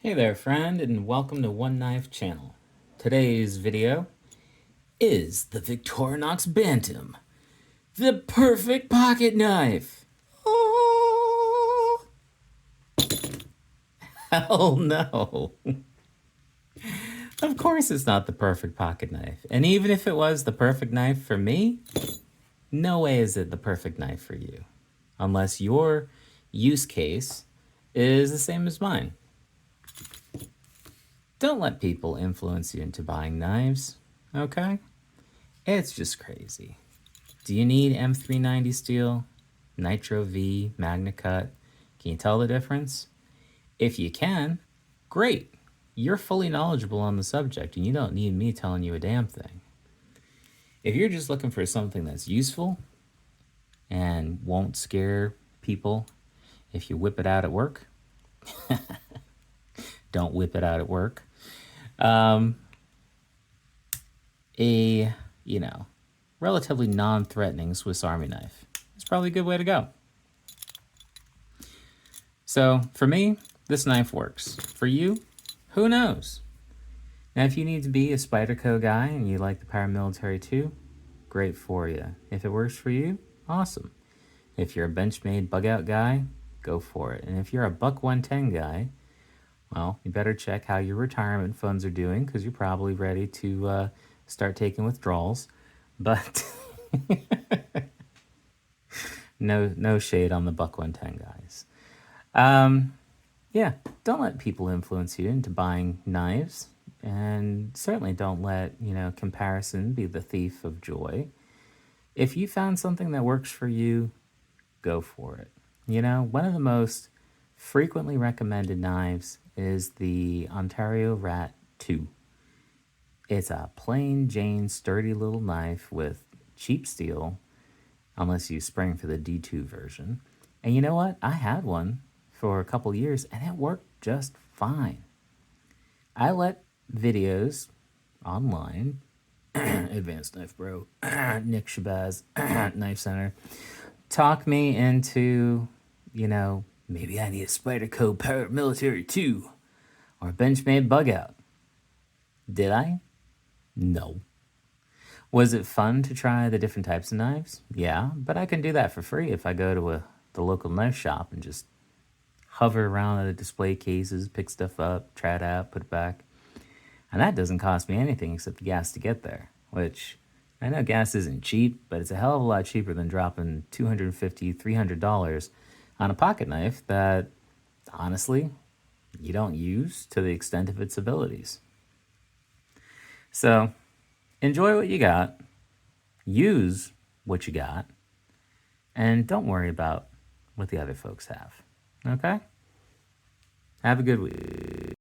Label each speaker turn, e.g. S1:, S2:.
S1: Hey there, friend, and welcome to One Knife Channel. Today's video is the Victorinox Bantam, the perfect pocket knife. Oh, hell no. Of course it's not the perfect pocket knife. And even if it was the perfect knife for me, no way is it the perfect knife for you. Unless your use case is the same as mine. Don't let people influence you into buying knives, okay? It's just crazy. Do you need M390 steel, Nitro V, Magna Cut? Can you tell the difference? If you can, great. You're fully knowledgeable on the subject and you don't need me telling you a damn thing. If you're just looking for something that's useful and won't scare people if you whip it out at work, don't whip it out at work. A, relatively non-threatening Swiss Army knife is probably a good way to go. So for me, this knife works. For you, who knows? Now, if you need to be a Spyderco guy and you like the paramilitary too, great for you. If it works for you, awesome. If you're a Benchmade bug out guy, go for it. And if you're a buck 110 guy, well, you better check how your retirement funds are doing because you're probably ready to start taking withdrawals. But no shade on the buck 110 guys. Yeah, don't let people influence you into buying knives. And certainly don't let, comparison be the thief of joy. If you found something that works for you, go for it. One of the most frequently recommended knives is the Ontario Rat 2. It's a plain Jane sturdy little knife with cheap steel, unless you spring for the D2 version. And you know what? I had one for a couple years and it worked just fine. I let videos online, Advanced Knife Bro, Nick Shabazz, Knife Center, talk me into, maybe I need a Spyderco paramilitary too, or a Benchmade bug out. Did I? No. Was it fun to try the different types of knives? Yeah, but I can do that for free if I go to the local knife shop and just hover around the display cases, pick stuff up, try it out, put it back. And that doesn't cost me anything except the gas to get there, which I know gas isn't cheap, but it's a hell of a lot cheaper than dropping $250, $300 on a pocket knife that, honestly, you don't use to the extent of its abilities. So, enjoy what you got, use what you got, and don't worry about what the other folks have. Okay? Have a good week.